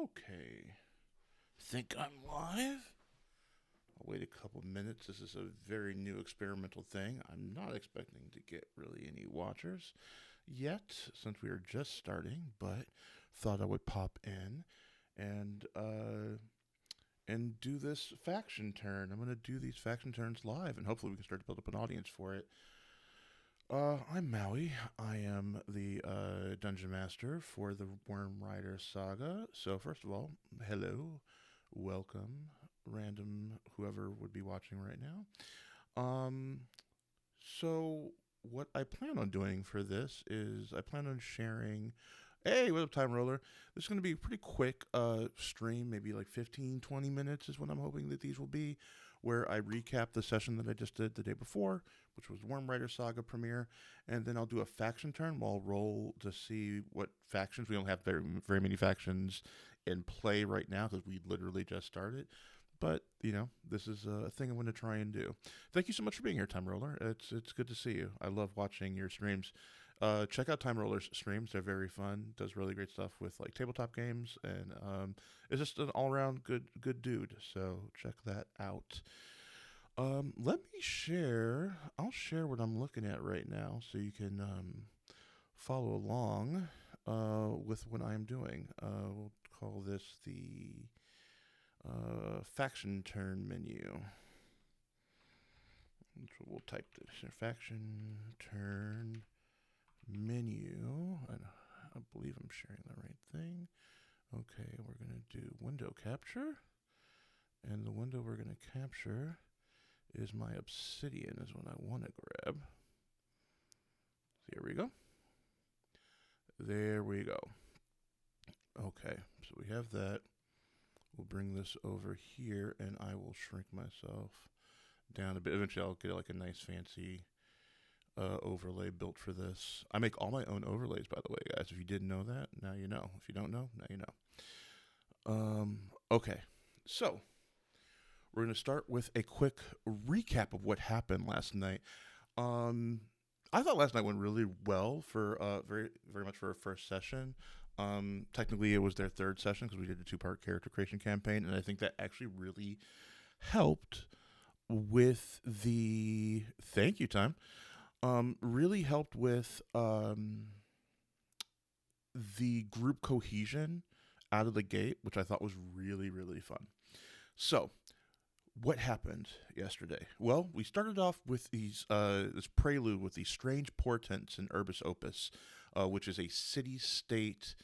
Okay. Think I'm live? I'll wait a couple minutes. This is a very new experimental thing. I'm not expecting to get really any watchers yet since we are just starting, but thought I would pop in and do this faction turn. I'm going to do these faction turns live and hopefully we can start to build up an audience for it. I'm Maui. I am the dungeon master for the Wyrmriders Saga. So first of all, hello, welcome, random whoever would be watching right now. So what I plan on doing for this is I plan on sharing. Hey, what's up, Time Roller? This is going to be a pretty quick stream, maybe like 15, 20 minutes is what I'm hoping that these will be, where I recap the session that I just did the day before, which was Wyrmrider Saga premiere, and then I'll do a faction turn. We'll roll to see what factions. We don't have very many factions in play right now because we literally just started. But, this is a thing I'm going to try and do. Thank you so much for being here, Time Roller. It's good to see you. I love watching your streams. Check out Time Roller's streams. They're very fun. Does really great stuff with like tabletop games, and is just an all-around good dude. So check that out. Let me share. I'll share what I'm looking at right now, so you can follow along with what I'm doing. We'll call this the faction turn menu. So we'll type this faction turn menu. I believe I'm sharing the right thing. Okay, we're going to do window capture. And the window we're going to capture is my obsidian is what I want to grab. Here we go. There we go. Okay, so we have that. We'll bring this over here, and I will shrink myself down a bit. Eventually, I'll get like a nice fancy overlay built for this. I make all my own overlays, by the way, guys. If you didn't know that, now you know. If you don't know, now you know. Okay, so we're going to start with a quick recap of what happened last night. I thought last night went really well for very much for a first session. Technically, it was their third session because we did a 2-part character creation campaign, and I think that actually really helped with the thank you time. Really helped with the group cohesion out of the gate, which I thought was really, really fun. So, what happened yesterday? Well, we started off with this prelude with these strange portents in Urbis Opus, which is a city-state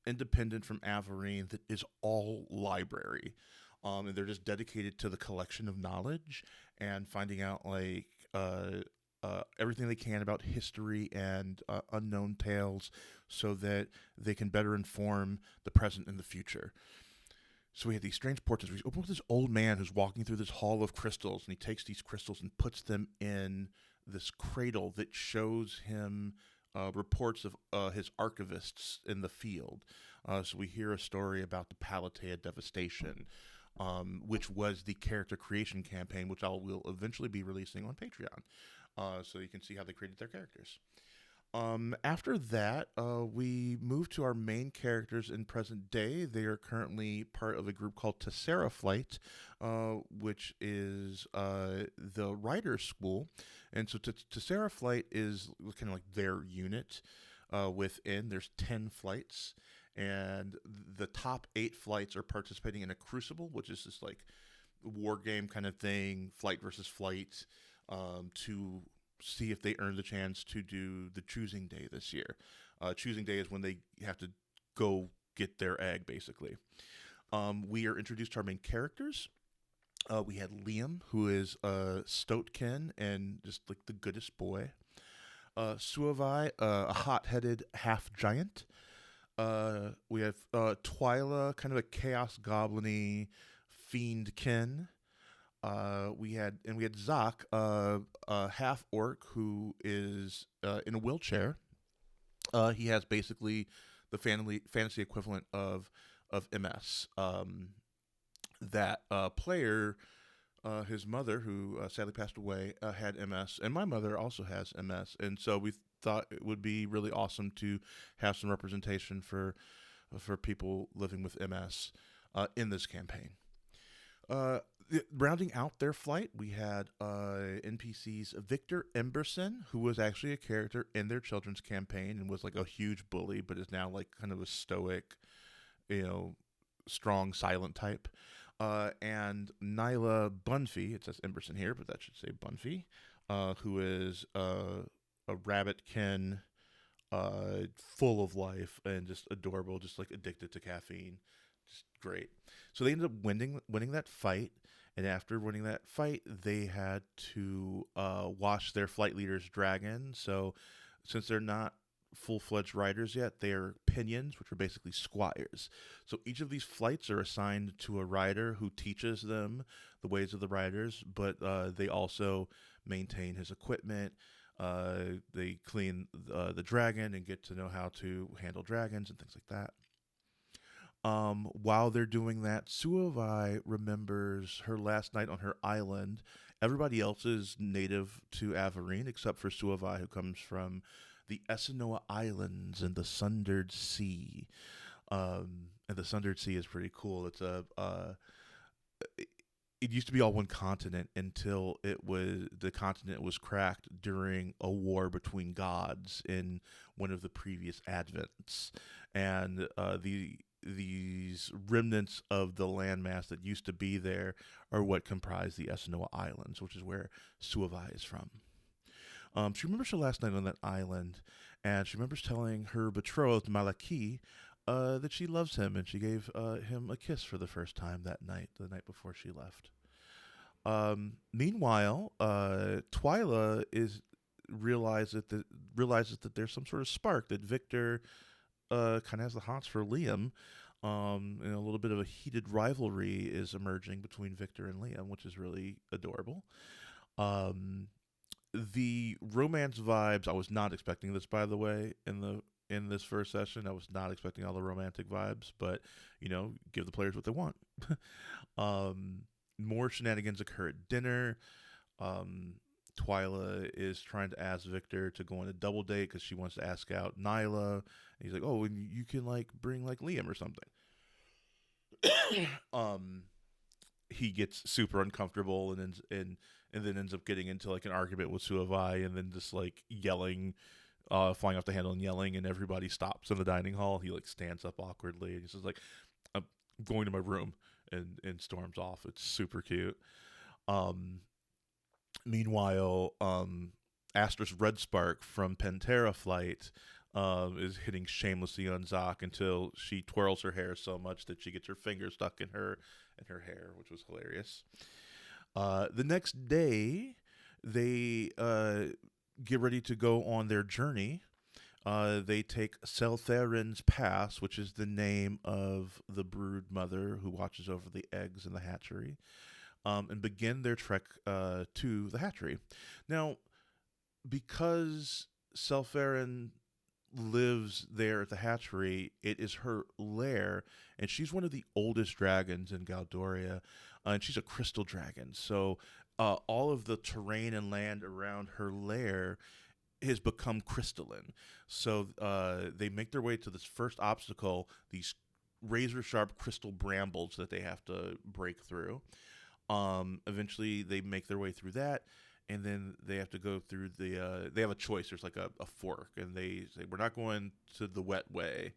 independent from Averine that is all library. And they're just dedicated to the collection of knowledge and finding out everything they can about history and unknown tales so that they can better inform the present and the future. So we had these strange portents. We open with this old man who's walking through this hall of crystals, and he takes these crystals and puts them in this cradle that shows him reports of his archivists in the field. So we hear a story about the Palatea devastation, which was the character creation campaign, which I will eventually be releasing on Patreon, so you can see how they created their characters. After that, we move to our main characters in present day. They are currently part of a group called Tessera Flight, which is the writer's school. And so Tessera Flight is kind of like their unit within. There's 10 flights, and the top 8 flights are participating in a crucible, which is this like war game kind of thing, flight versus flight, to see if they earn the chance to do the choosing day this year. Choosing day is when they have to go get their egg, basically. We are introduced to our main characters. We had Liam, who is Stoatkin and just like the goodest boy. Suavai, a hot-headed half-giant. We have Twyla, kind of a chaos goblin-y fiendkin. We had Zach, a half orc who is in a wheelchair. He has basically the fantasy equivalent of MS. That player, his mother, who sadly passed away, had MS, and my mother also has MS, and so we thought it would be really awesome to have some representation for for people living with MS in this campaign. Uh, Rounding out their flight, we had NPCs Victor Emberson, who was actually a character in their children's campaign and was like a huge bully, but is now like kind of a stoic, you know, strong, silent type. And Nyla Bunfy, it says Emberson here, but that should say Bunfy, who is a rabbitkin, full of life and just adorable, just like addicted to caffeine. Just great. So they ended up winning that fight. And after winning that fight, they had to wash their flight leader's dragon. So since they're not full-fledged riders yet, they're pinions, which are basically squires. So each of these flights are assigned to a rider who teaches them the ways of the riders, but they also maintain his equipment. They clean the dragon and get to know how to handle dragons and things like that. While they're doing that, Suovai remembers her last night on her island. Everybody else is native to Averine except for Suovai, who comes from the Essanoa Islands in the Sundered Sea. And the Sundered Sea is pretty cool. It's it used to be all one continent until the continent was cracked during a war between gods in one of the previous advents, and these remnants of the landmass that used to be there are what comprise the Essanoa Islands, which is where Suovai is from. She remembers her last night on that island, and she remembers telling her betrothed, Malaki, that she loves him, and she gave him a kiss for the first time that night, the night before she left. Meanwhile, Twyla realizes that there's some sort of spark, that Victor kind of has the hots for Liam, and a little bit of a heated rivalry is emerging between Victor and Liam, which is really adorable. The romance vibes, I was not expecting this, by the way, in this first session. I was not expecting all the romantic vibes, but give the players what they want. More shenanigans occur at dinner. Twyla is trying to ask Victor to go on a double date because she wants to ask out Nyla. And he's like, "Oh, and you can bring Liam or something." He gets super uncomfortable and then ends up getting into an argument with Suovai, and then just yelling, flying off the handle and yelling, and everybody stops in the dining hall. He stands up awkwardly and he says "I'm going to my room," and storms off. It's super cute. Meanwhile, Astra's Red Spark from Pantera Flight is hitting shamelessly on Zoc until she twirls her hair so much that she gets her finger stuck in her hair, which was hilarious. The next day, they get ready to go on their journey. They take Seltherin's Pass, which is the name of the brood mother who watches over the eggs in the hatchery, and begin their trek to the hatchery. Now, because Seltherin lives there at the hatchery, it is her lair, and she's one of the oldest dragons in Galdoria, and she's a crystal dragon. So all of the terrain and land around her lair has become crystalline. So they make their way to this first obstacle, these razor-sharp crystal brambles that they have to break through. Eventually, they make their way through that, and then they have to go through they have a choice. There's a fork, and they say, "We're not going to the wet way,"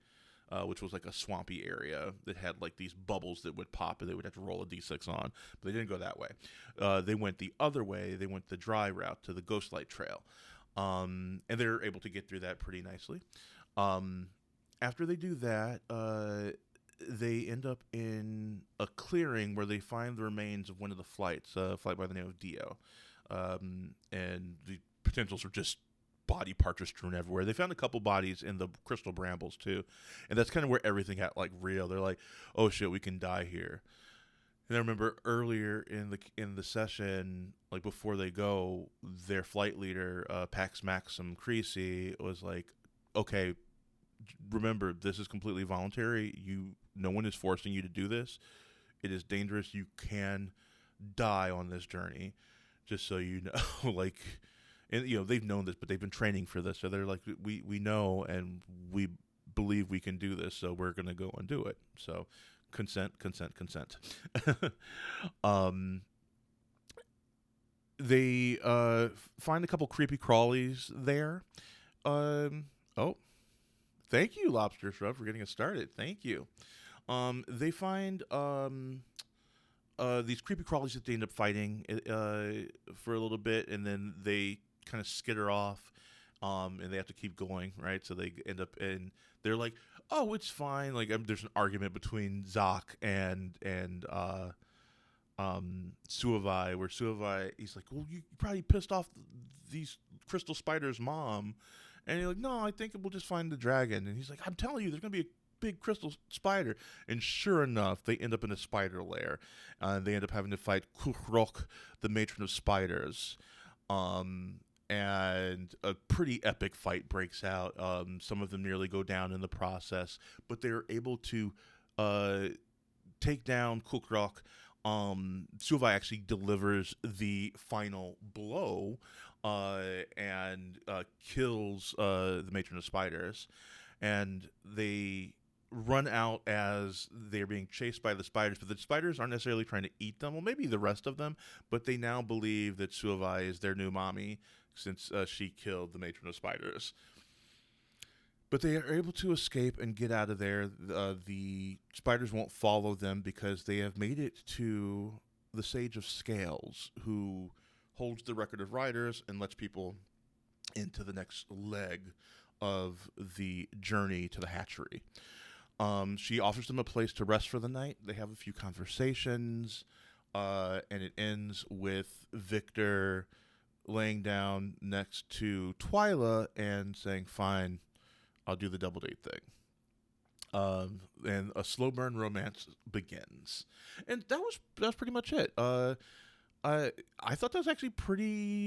which was a swampy area that had these bubbles that would pop, and they would have to roll a d6 on. But they didn't go that way. They went the other way. They went the dry route to the Ghostlight Trail. And they're able to get through that pretty nicely. After they do that, they end up in a clearing where they find the remains of one of the flights, a flight by the name of Dio. And the potentials are just body parts are strewn everywhere. They found a couple bodies in the crystal brambles too, and that's kind of where everything got real. They're like, "Oh shit, we can die here." And I remember earlier in the session, before they go, their flight leader, Pax Maxim Creasy, was like, "Okay, remember, this is completely voluntary. No one is forcing you to do this. It is dangerous. You can die on this journey, just so you know." And they've known this, but they've been training for this. So they're like, we know, and we believe we can do this, so we're going to go and do it. So consent, consent, consent. They find a couple creepy crawlies there. Oh, thank you, Lobster Shrub, for getting us started. Thank you. They find these creepy crawlies that they end up fighting for a little bit, and then they kind of skitter off, and they have to keep going, right? So they end up, and they're like, "Oh, it's fine." Like, there's an argument between Zoc and Suavai, where Suavai, he's like, "Well, you probably pissed off these crystal spiders' mom," and you're like, "No, I think we'll just find the dragon." And he's like, "I'm telling you, there's gonna be a big crystal spider." And sure enough, they end up in a spider lair, and they end up having to fight Kukrok, the matron of spiders. And a pretty epic fight breaks out. Some of them nearly go down in the process, but they're able to take down Kukrok. Suavai actually delivers the final blow and kills the matron of spiders, and they run out as they're being chased by the spiders, but the spiders aren't necessarily trying to eat them. Well, maybe the rest of them, but they now believe that Suavai is their new mommy since she killed the matron of spiders. But they are able to escape and get out of there. The spiders won't follow them because they have made it to the Sage of Scales, who holds the record of riders and lets people into the next leg of the journey to the hatchery. She offers them a place to rest for the night. They have a few conversations, and it ends with Victor laying down next to Twyla and saying, "Fine, I'll do the double date thing." And a slow burn romance begins, and that's pretty much it. I thought that was actually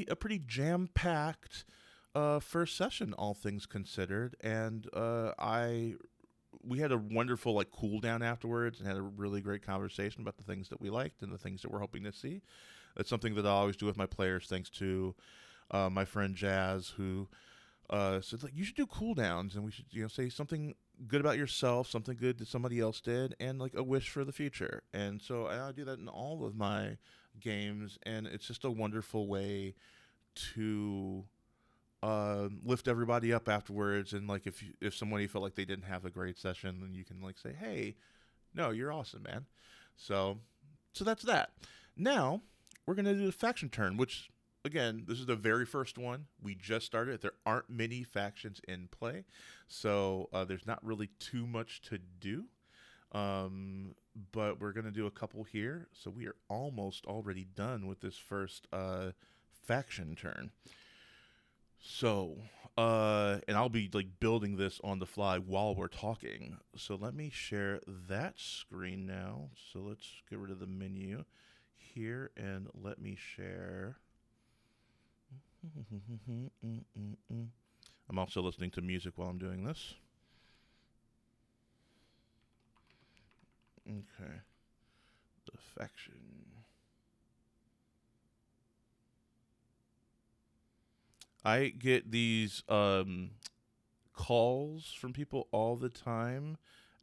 a pretty jam packed first session, all things considered, and we had a wonderful cool down afterwards, and had a really great conversation about the things that we liked and the things that we're hoping to see. That's something that I always do with my players, thanks to my friend Jazz, who said, you should do cool downs, and we should say something good about yourself, something good that somebody else did, and a wish for the future. And so I do that in all of my games, and it's just a wonderful way to lift everybody up afterwards. And if somebody felt like they didn't have a great session, then you can say, "Hey, no, you're awesome, man." So that's that. Now we're gonna do the faction turn, which, again, this is the very first one. We just started. There aren't many factions in play, so there's not really too much to do. But we're gonna do a couple here, so we are almost already done with this first faction turn. So, and I'll be building this on the fly while we're talking. So let me share that screen now. So let's get rid of the menu here, and let me share. I'm also listening to music while I'm doing this. Okay. The faction. I get these calls from people all the time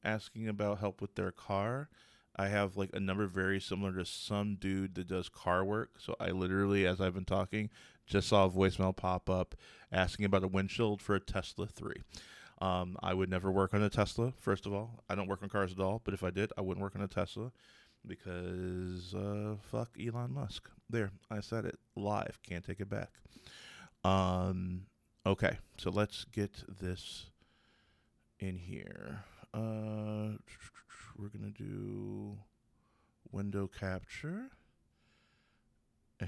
asking about help with their car. I have a number very similar to some dude that does car work. So I literally, as I've been talking, just saw a voicemail pop up asking about a windshield for a Tesla 3. I would never work on a Tesla, first of all. I don't work on cars at all, but if I did, I wouldn't work on a Tesla because fuck Elon Musk. There, I said it live. Can't take it back. Okay, so let's get this in here. We're going to do window capture.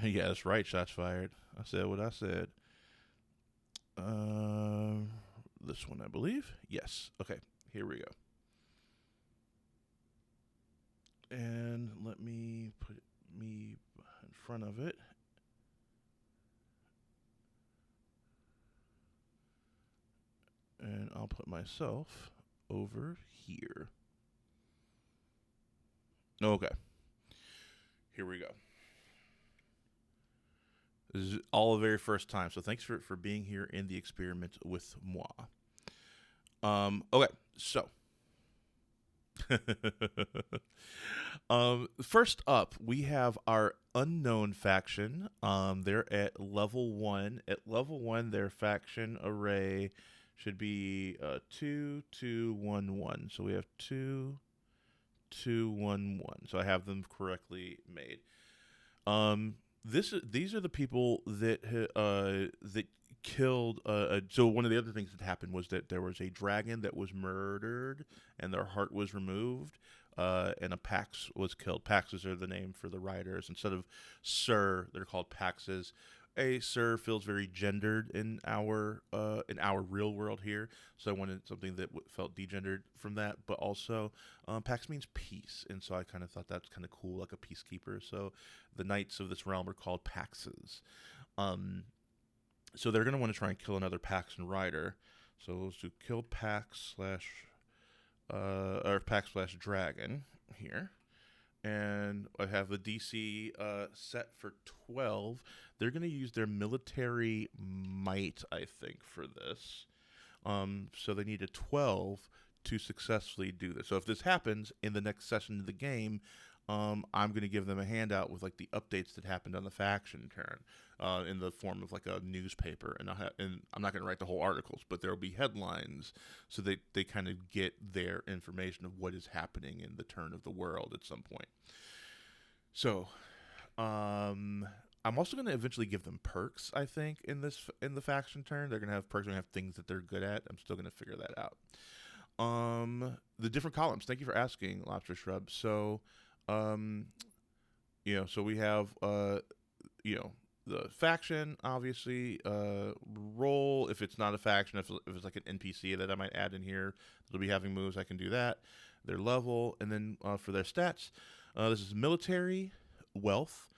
Yeah, that's right, shots fired. I said what I said. This one, I believe. Yes. Okay, here we go. And let me put me in front of it. And I'll put myself over here. Okay. Here we go. This is all the very first time, so thanks for being here in the experiment with moi. Okay, so first up, we have our unknown faction. They're at level one. At level one, their faction array should be 2, 2, 1, 1. So we have 2, 2, 1, 1. So I have them correctly made. These are the people that killed. So one of the other things that happened was that there was a dragon that was murdered and their heart was removed. And a Pax was killed. Paxes are the name for the riders. Instead of Sir, they're called Paxes. A Sir feels very gendered in our real world here, so I wanted something that felt degendered from that. But also, Pax means peace, and so I kind of thought that's kind of cool, like a peacekeeper. So the knights of this realm are called Paxes. Um, so they're gonna want to try and kill another Paxan rider. So let's do kill Pax slash or Pax slash dragon here. And I have the DC set for 12. They're going to use their military might, I think, for this. So they need a 12 to successfully do this. So if this happens in the next session of the game, I'm going to give them a handout with like the updates that happened on the faction turn in the form of like a newspaper. And I'm not going to write the whole articles, but there will be headlines so they kind of get their information of what is happening in the turn of the world at some point. So I'm also going to eventually give them perks, I think, in the faction turn. They're going to have perks. They're going to have things that they're good at. I'm still going to figure that out. The different columns. Thank you for asking, Lobster Shrub. So, so we have, the faction, obviously, role. If it's not a faction, if it's like an NPC that I might add in here, they'll be having moves. I can do that. Their level, and then for their stats, this is military, wealth,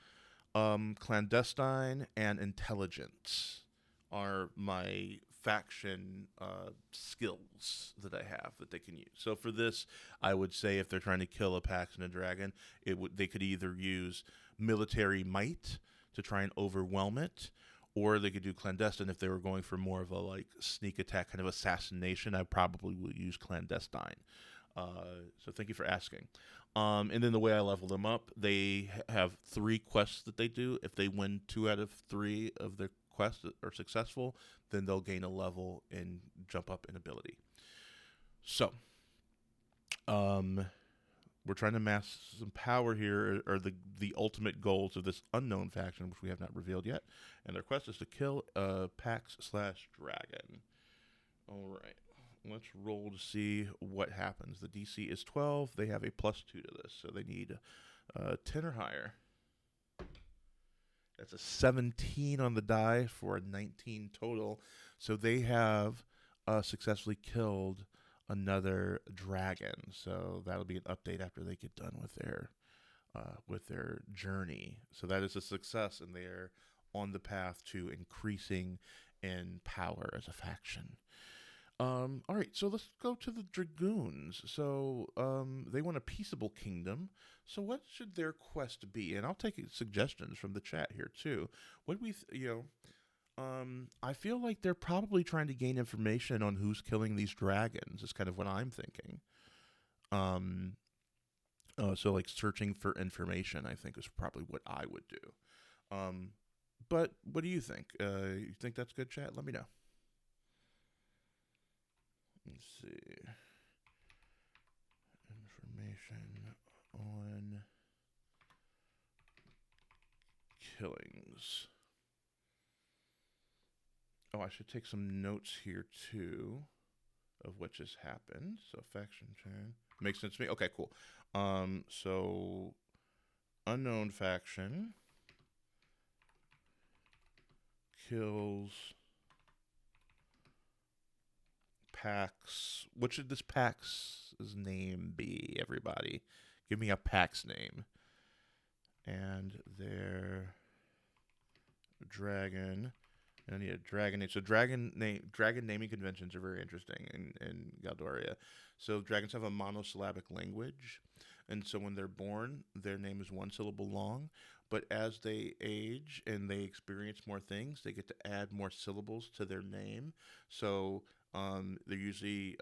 clandestine, and intelligence are my faction skills that I have that they can use. So for this, I would say if they're trying to kill a Pax and a dragon, they could either use military might to try and overwhelm it, or they could do clandestine if they were going for more of a like sneak attack kind of assassination. I probably would use clandestine. So thank you for asking. And then the way I level them up, they have 3 quests that they do. If they win 2 out of 3 of their quests that are successful, then they'll gain a level and jump up in ability. So, we're trying to mass some power here, or the ultimate goals of this unknown faction, which we have not revealed yet. And their quest is to kill Pax slash dragon. All right. Let's roll to see what happens. The DC is 12. They have a +2 to this, so they need 10 or higher. That's a 17 on the die for a 19 total. So they have successfully killed another dragon. So that'll be an update after they get done with their journey. So that is a success, and they're on the path to increasing in power as a faction. All right, so let's go to the Dragoons. So they want a peaceable kingdom. So what should their quest be? And I'll take suggestions from the chat here too. What we, I feel like they're probably trying to gain information on who's killing these dragons. Is kind of what I'm thinking. So like searching for information, I think is probably what I would do. But what do you think? You think that's good, chat? Let me know. Let's see. Information on killings. Oh, I should take some notes here too of what just happened. So faction chain makes sense to me. Okay, cool. So unknown faction kills Pax. What should this Pax's name be, everybody? Give me a Pax name. And their dragon. And I need a dragon name. So dragon naming conventions are very interesting in Galdoria. So dragons have a monosyllabic language. And so when they're born, their name is 1 syllable long. But as they age and they experience more things, they get to add more syllables to their name. So They're usually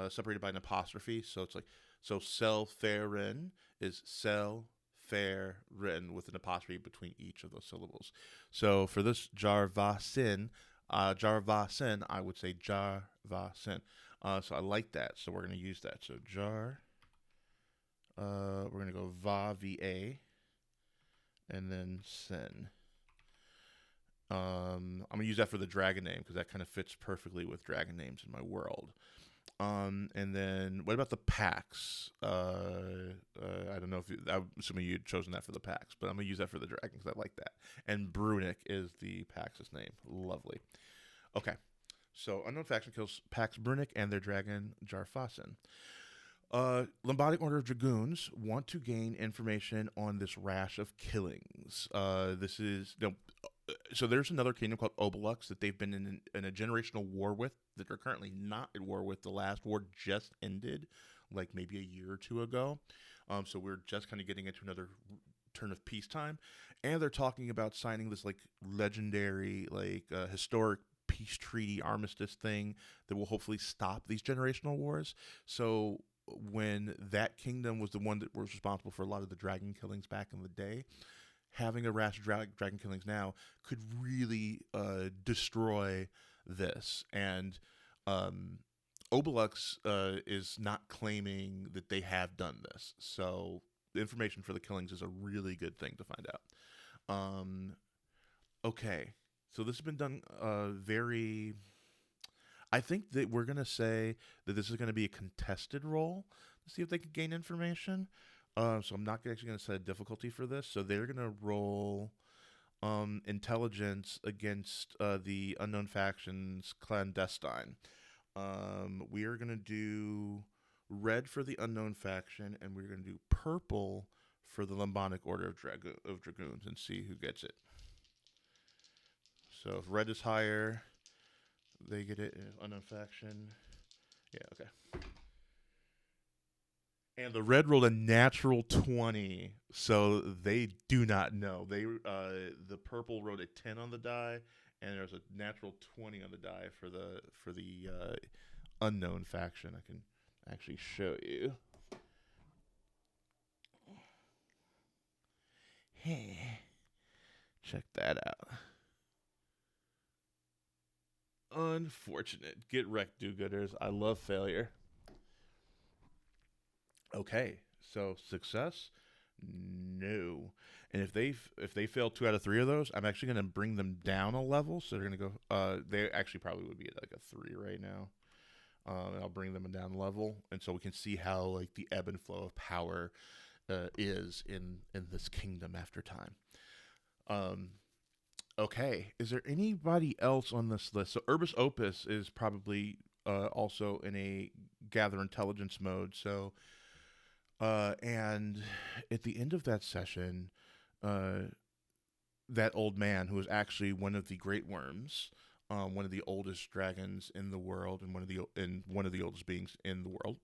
separated by an apostrophe. So it's like, so self-farin is self-farin with an apostrophe between each of those syllables. So for this Jarvasin, I would say Jarvasin. So I like that. So we're going to use that. So we're going to go va, and then sin. I'm gonna use that for the dragon name because that kind of fits perfectly with dragon names in my world. And then what about the packs? I don't know if I'm assuming you'd chosen that for the packs, but I'm gonna use that for the dragon because I like that. And Brunick is the Pax's name. Lovely. Okay, so unknown faction kills Pax Brunick and their dragon Jarfasin. Lombardic Order of Dragoons want to gain information on this rash of killings. This is so there's another kingdom called Obelux that they've been in a generational war with that they're currently not at war with. The last war just ended, like maybe a year or two ago. So we're just kind of getting into another turn of peacetime, and they're talking about signing this like legendary, like historic peace treaty armistice thing that will hopefully stop these generational wars. So when that kingdom was the one that was responsible for a lot of the dragon killings back in the day, having a rash of dragon killings now could really destroy this. And Obelux is not claiming that they have done this. So the information for the killings is a really good thing to find out. Okay, so this has been done very... I think that we're going to say that this is going to be a contested roll to see if they can gain information. So I'm not actually going to set a difficulty for this. So they're going to roll intelligence against the unknown faction's clandestine. We are going to do red for the unknown faction, and we're going to do purple for the Lombardic Order of Dragoons and see who gets it. So if red is higher, they get it. Unknown faction. Yeah, okay. And the red rolled a natural 20, so they do not know. The purple rolled a 10 on the die, and there's a natural 20 on the die for the unknown faction. I can actually show you. Hey, check that out. Unfortunate. Get wrecked, do-gooders. I love failure. Okay, so success? No. And if they fail 2 out of 3 of those, I'm actually going to bring them down a level. So they're going to go. They actually probably would be at like a 3 right now. And I'll bring them down level, and so we can see how like the ebb and flow of power is in this kingdom after time. Okay, is there anybody else on this list? So Urbis Opus is probably also in a gather intelligence mode. So, and at the end of that session, that old man who was actually one of the great worms, one of the oldest dragons in the world, and one of the oldest beings in the world,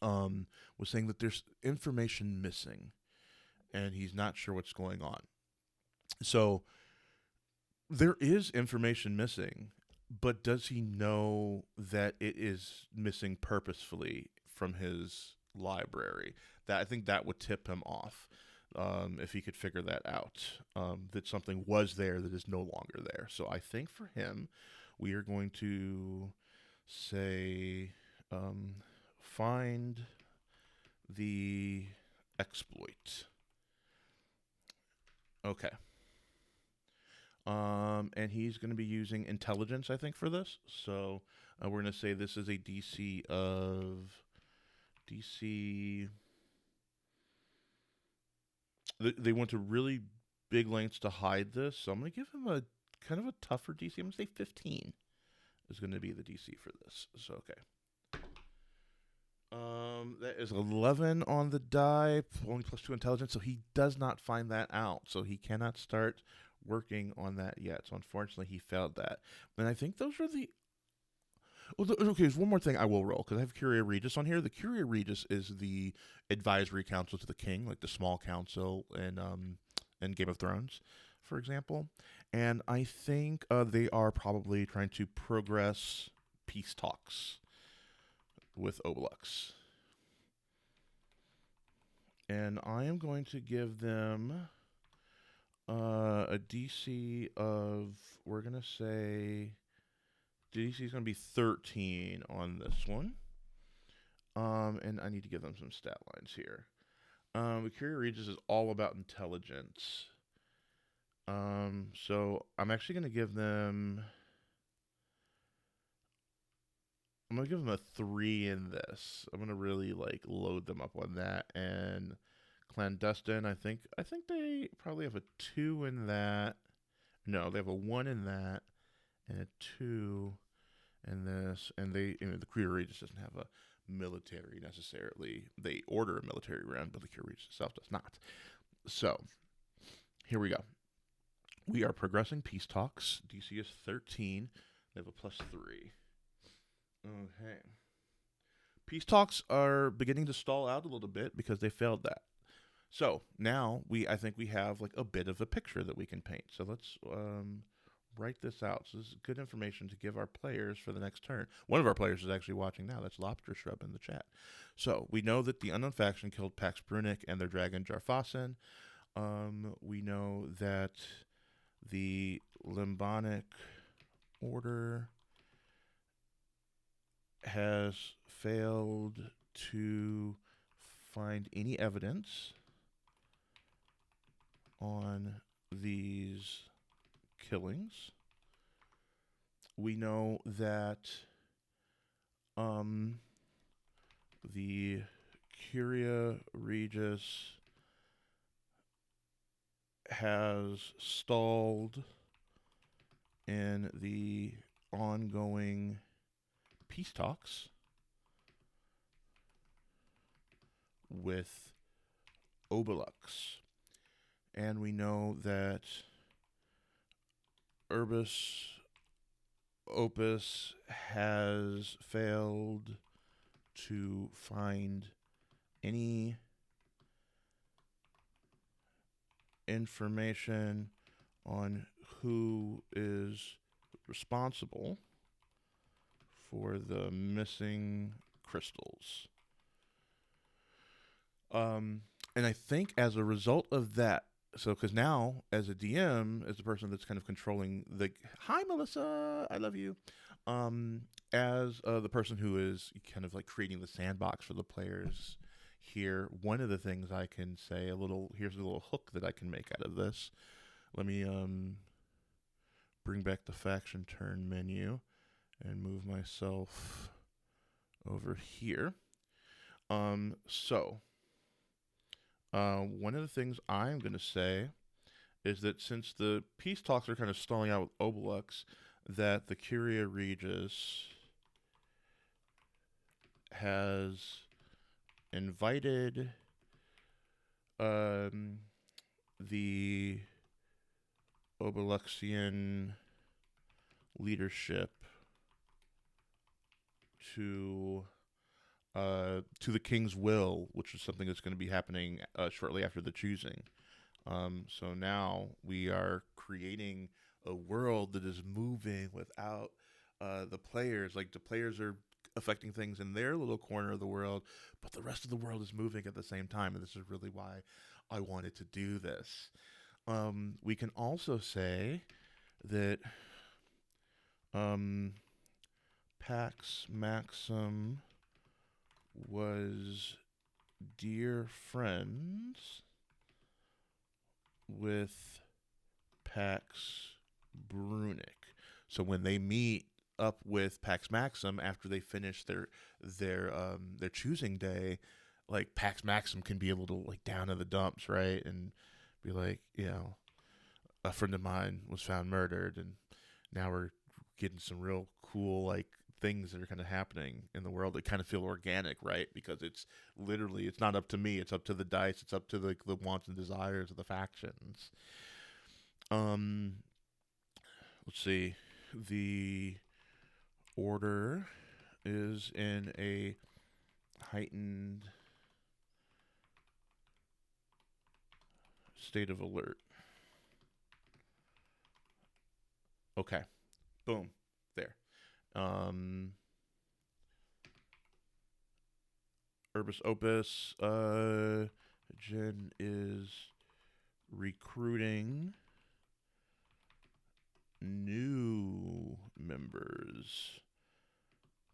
was saying that there's information missing, and he's not sure what's going on. So there is information missing, but does he know that it is missing purposefully from his library? I think that would tip him off if he could figure that out, that something was there that is no longer there. So I think for him, we are going to say find the exploit. Okay. And he's going to be using intelligence, I think, for this. So we're going to say this is a DC of DC. They went to really big lengths to hide this, so I'm going to give him a kind of a tougher DC. I'm going to say 15 is going to be the DC for this. So okay. That is 11 on the die, only +2 intelligence, so he does not find that out. So he cannot start working on that yet. So unfortunately, he failed that. And I think those are the... Well, okay, there's one more thing I will roll, because I have Curia Regis on here. The Curia Regis is the advisory council to the king, like the small council in Game of Thrones. for example. And I think they are probably trying to progress peace talks with Obelix. And I am going to give them a DC of, we're going to say, DC is going to be 13 on this one. And I need to give them some stat lines here. Curia Regis is all about intelligence. So I'm actually going to give them... I'm going to give them a 3 in this. I'm going to really, like, load them up on that. And Clandestine, I think they probably have a 2 in that. No, they have a 1 in that. And a 2 in this. And they, the Curia Regis doesn't have a military necessarily. They order a military round, but the Curia Regis itself does not. So, here we go. We are progressing peace talks. DC is 13. They have a +3. Okay. Peace talks are beginning to stall out a little bit because they failed that. So now I think we have like a bit of a picture that we can paint. So let's write this out. So this is good information to give our players for the next turn. One of our players is actually watching now. That's Lobster Shrub in the chat. So we know that the Unknown Faction killed Pax Brunic and their dragon Jarfasen. We know that the Limbonic Order has failed to find any evidence on these killings. We know that the Curia Regis has stalled in the ongoing peace talks with Obelix. And we know that Urbis Opus has failed to find any information on who is responsible for the missing crystals. And I think as a result of that, so because now as a DM, as the person that's kind of controlling the, hi Melissa, I love you, as the person who is kind of like creating the sandbox for the players here, one of the things I can say here's a little hook that I can make out of this. Let me bring back the faction turn menu and move myself over here. One of the things I'm going to say is that since the peace talks are kind of stalling out with Obelix, that the Curia Regis has invited the Obelixian leadership to the King's Will, which is something that's going to be happening shortly after the choosing. So now we are creating a world that is moving without the players. Like, the players are affecting things in their little corner of the world, but the rest of the world is moving at the same time, and this is really why I wanted to do this. We can also say that Pax Maxim was dear friends with Pax Brunic. So when they meet up with Pax Maxim after they finish their choosing day, like, Pax Maxim can be able to, like, down in the dumps, right, and be like, a friend of mine was found murdered, and now we're getting some real cool, like, things that are kind of happening in the world that kind of feel organic, right? Because it's literally, it's not up to me, it's up to the dice, it's up to the wants and desires of the factions. Let's see. The Order is in a heightened state of alert. Okay. Boom. There. Um, Urbis Opus. Jen is recruiting new members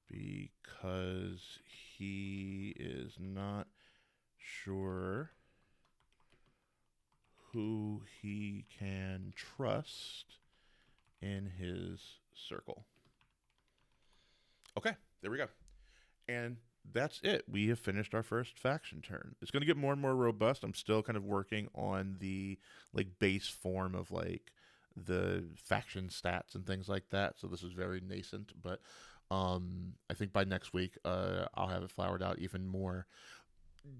because he is not sure who he can trust in his circle. Okay, there we go. And that's it. We have finished our first faction turn. It's going to get more and more robust. I'm still kind of working on the like base form of like the faction stats and things like that. So this is very nascent, but I think by next week I'll have it flowered out even more.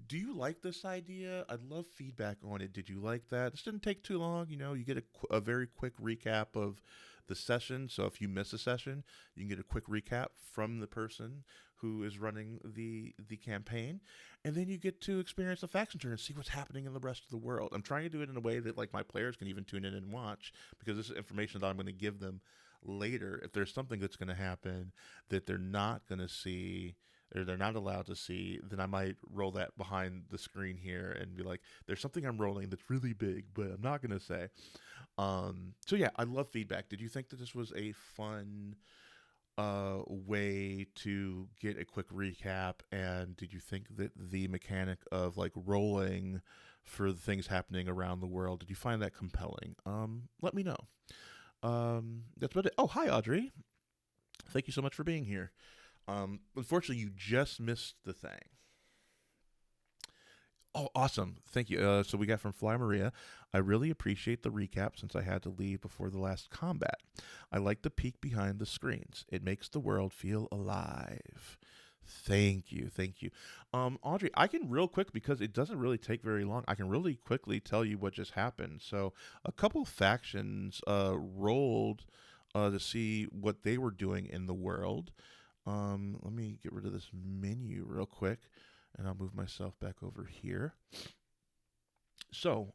Do you like this idea? I'd love feedback on it. Did you like that? This didn't take too long. You get a very quick recap of the session. So if you miss a session, you can get a quick recap from the person who is running the campaign, and then you get to experience the faction turn and see what's happening in the rest of the world. I'm trying to do it in a way that like my players can even tune in and watch, because this is information that I'm going to give them later. If there's something that's going to happen that they're not going to see or they're not allowed to see, then I might roll that behind the screen here and be like, there's something I'm rolling that's really big, but I'm not going to say. So yeah, I love feedback. Did you think that this was a fun way to get a quick recap? And did you think that the mechanic of like rolling for the things happening around the world, did you find that compelling? Let me know. That's about it. Oh, hi, Audrey. Thank you so much for being here. Unfortunately, you just missed the thing. Oh, awesome. Thank you. So we got from Fly Maria. I really appreciate the recap since I had to leave before the last combat. I like the peek behind the screens. It makes the world feel alive. Thank you. Thank you. Audrey, I can real quick, because it doesn't really take very long, I can really quickly tell you what just happened. So a couple factions rolled to see what they were doing in the world. Let me get rid of this menu real quick, and I'll move myself back over here. So,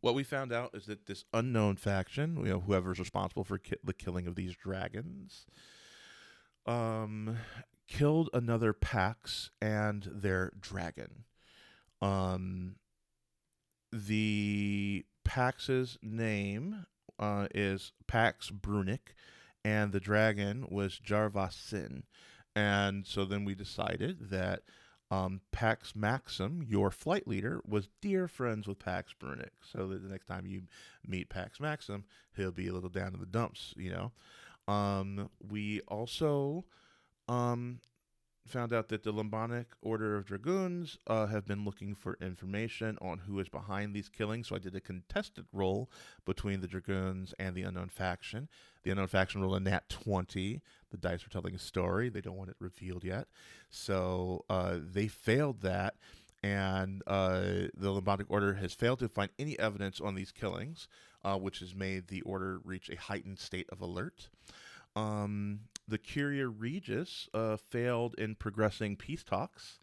what we found out is that this unknown faction, whoever's responsible for the killing of these dragons, killed another Pax and their dragon. The Pax's name is Pax Brunic, and the dragon was Jarvasin. And so then we decided that Pax Maxim, your flight leader, was dear friends with Pax Brunic. So that the next time you meet Pax Maxim, he'll be a little down in the dumps, We also found out that the Lambonic Order of Dragoons have been looking for information on who is behind these killings. So I did a contested roll between the Dragoons and the Unknown Faction. The Unknown Faction rolled a nat 20. The dice were telling a story. They don't want it revealed yet. So they failed that. And the Lambonic Order has failed to find any evidence on these killings, which has made the Order reach a heightened state of alert. The Curia Regis failed in progressing peace talks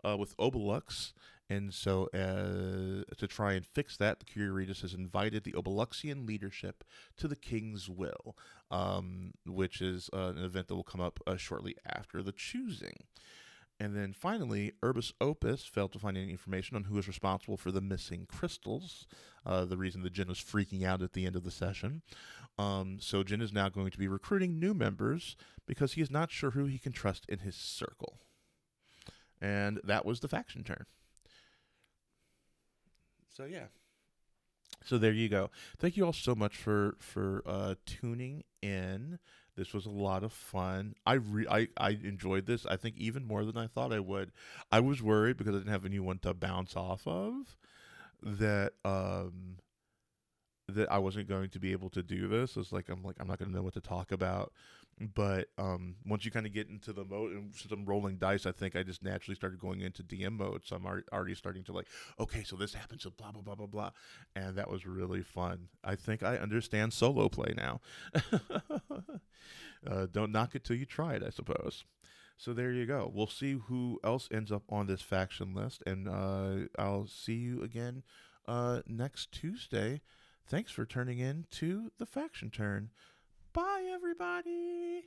with Obelux, and so to try and fix that, the Curia Regis has invited the Obeluxian leadership to the King's Will, which is an event that will come up shortly after the choosing. And then finally, Urbis Opus failed to find any information on who is responsible for the missing crystals, the reason that Jin was freaking out at the end of the session. So Jin is now going to be recruiting new members because he is not sure who he can trust in his circle. And that was the faction turn. So yeah. So there you go. Thank you all so much for tuning in. This was a lot of fun. I enjoyed this, I think, even more than I thought I would. I was worried because I didn't have anyone to bounce off of that that I wasn't going to be able to do this. It's like I'm not going to know what to talk about. But once you kind of get into the mode, and since I'm rolling dice, I think I just naturally started going into DM mode. So I'm already starting to okay, so this happens, so blah, blah, blah, blah, blah. And that was really fun. I think I understand solo play now. Don't knock it till you try it, I suppose. So there you go. We'll see who else ends up on this faction list. And I'll see you again next Tuesday. Thanks for turning in to the Faction Turn. Bye, everybody.